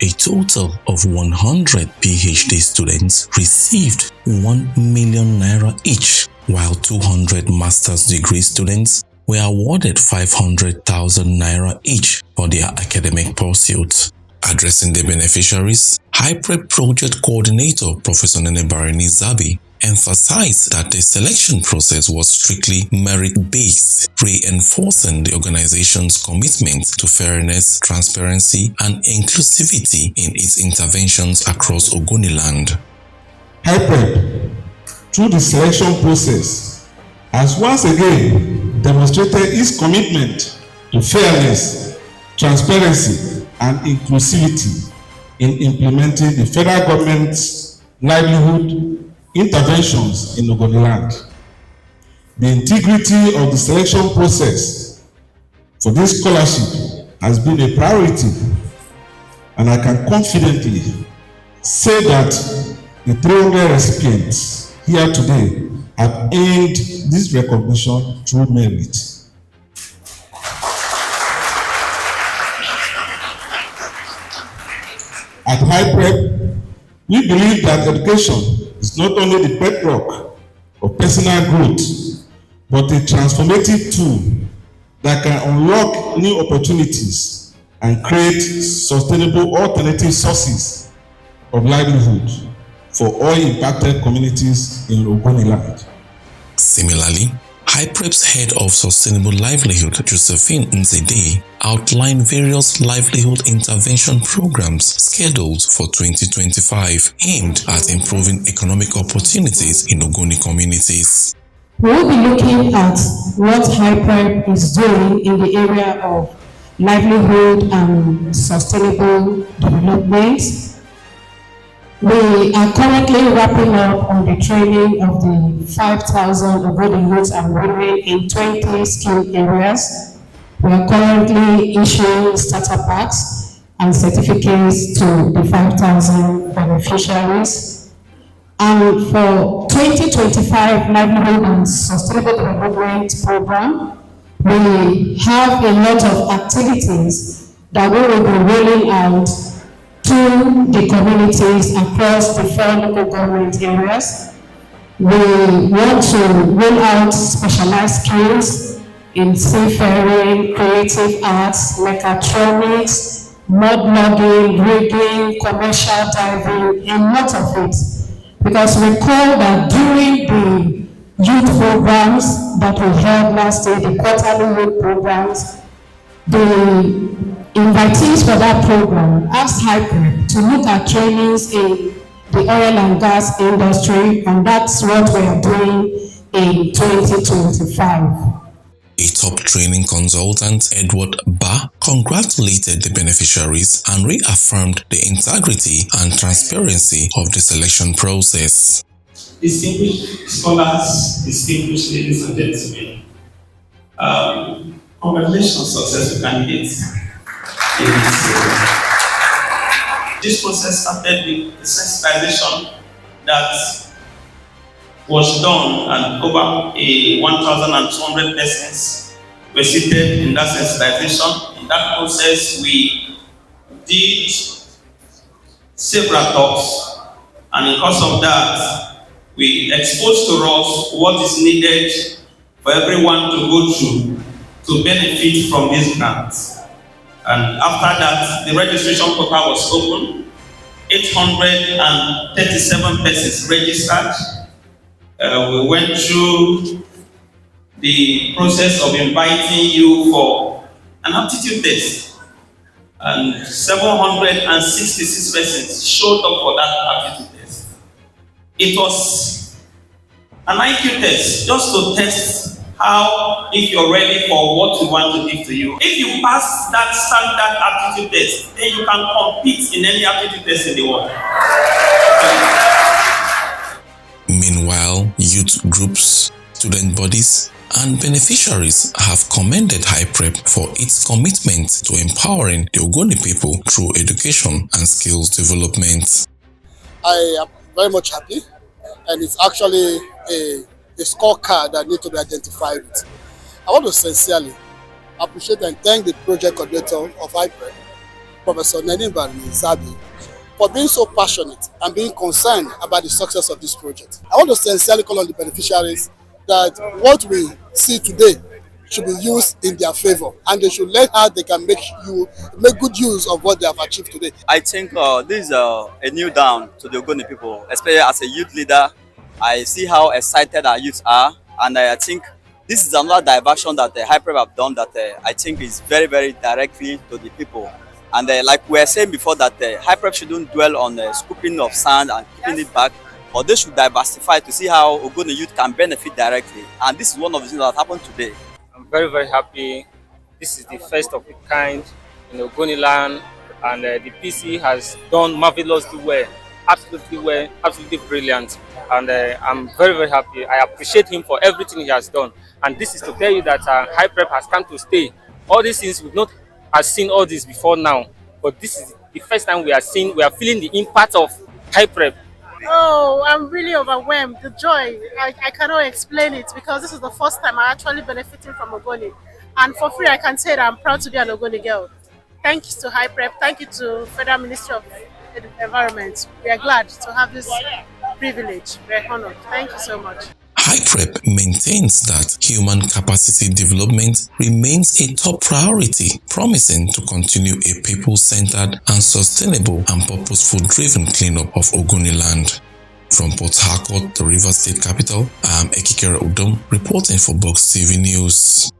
A total of 100 PhD students received 1 million naira each, while 200 master's degree students were awarded 500,000 naira each for their academic pursuits. Addressing the beneficiaries, Hyprep project coordinator Professor Nenebarini Zabi emphasized that the selection process was strictly merit-based, reinforcing the organization's commitment to fairness, transparency, and inclusivity in its interventions across Ogoni land. Hyprep, through the selection process, has once again demonstrated its commitment to fairness, transparency, and inclusivity in implementing the federal government's livelihood interventions in Ogoni land. The integrity of the selection process for this scholarship has been a priority, and I can confidently say that the 300 recipients here today have earned this recognition through merit. At Hyprep, we believe that education is not only the bedrock of personal growth, but a transformative tool that can unlock new opportunities and create sustainable alternative sources of livelihood for all impacted communities in Ogoni land. Similarly, Hyprep's head of sustainable livelihood, Josephine Nzede, outlined various livelihood intervention programs scheduled for 2025 aimed at improving economic opportunities in Ogoni communities. We will be looking at what Hyprep is doing in the area of livelihood and sustainable development. We are currently wrapping up on the training of the 5,000 Ogoni youths and women in 20 skill areas. We are currently issuing starter packs and certificates to the 5,000 beneficiaries. And for 2025 Livelihood and Sustainable Development Program, we have a lot of activities that we will be rolling out to the communities across the 4 local government areas. We want to roll out specialized skills in seafaring, creative arts, mechatronics, mud logging, rigging, commercial diving, and lot of it. Because recall that during the youth programs that we held last year, the quarterly youth programs, the invitees for that program asked Hyprep to look at trainings in the oil and gas industry, and that's what we are doing in 2025. A top training consultant, Edward Ba, congratulated the beneficiaries and reaffirmed the integrity and transparency of the selection process. Distinguished scholars, distinguished ladies and gentlemen, congratulations, successful candidates. This process started with the sensitization that was done, and over 1,200 persons were seated in that sensitization. In that process, we did several talks, and because of that, we exposed to us what is needed for everyone to go through to benefit from these grants. And after that, the registration portal was open. 837 persons registered. We went through the process of inviting you for an aptitude test, and 766 persons showed up for that aptitude test. It was an IQ test, just to test how, if you're ready for what we want to give to you. If you pass that standard aptitude test, then you can compete in any aptitude test in the world. Meanwhile, youth groups, student bodies, and beneficiaries have commended Hyprep for its commitment to empowering the Ogoni people through education and skills development. I am very much happy, and it's actually a scorecard that needs to be identified with. I want to sincerely appreciate and thank the project coordinator of Hyprep, Professor Nenimba Zabi, for being so passionate and being concerned about the success of this project. I want to sincerely call on the beneficiaries that what we see today should be used in their favor, and they should learn how they can make good use of what they have achieved today. I think this is a new dawn to the Ogoni people, especially as a youth leader. I see how excited our youth are, and I think this is another diversion that the Hyprep have done that I think is very, very directly to the people. And like we were saying before, that Hyprep shouldn't dwell on scooping of sand and keeping it back, but they should diversify to see how Ogoni youth can benefit directly. And this is one of the things that happened today. I'm very, very happy. This is the first of its kind in Ogoni land, and the PC has done marvelously well, absolutely brilliant. And I'm very, very happy. I appreciate him for everything he has done. And this is to tell you that Hyprep has come to stay. All these things we've not seen all this before now, but this is the first time we are feeling the impact of Hyprep. Oh, I'm really overwhelmed. The joy, I cannot explain it, because this is the first time I'm actually benefiting from Ogoni. And for free, I can say that I'm proud to be an Ogoni girl. Thank you to Hyprep. Thank you to Federal Ministry of Environment. We are glad to have this privilege. We are honored. Thank you so much. Hyprep maintains that human capacity development remains a top priority, promising to continue a people-centered and sustainable and purposeful-driven cleanup of Ogoni land. From Port Harcourt, the Rivers State capital, I'm Ekikere Udom, reporting for Box TV News.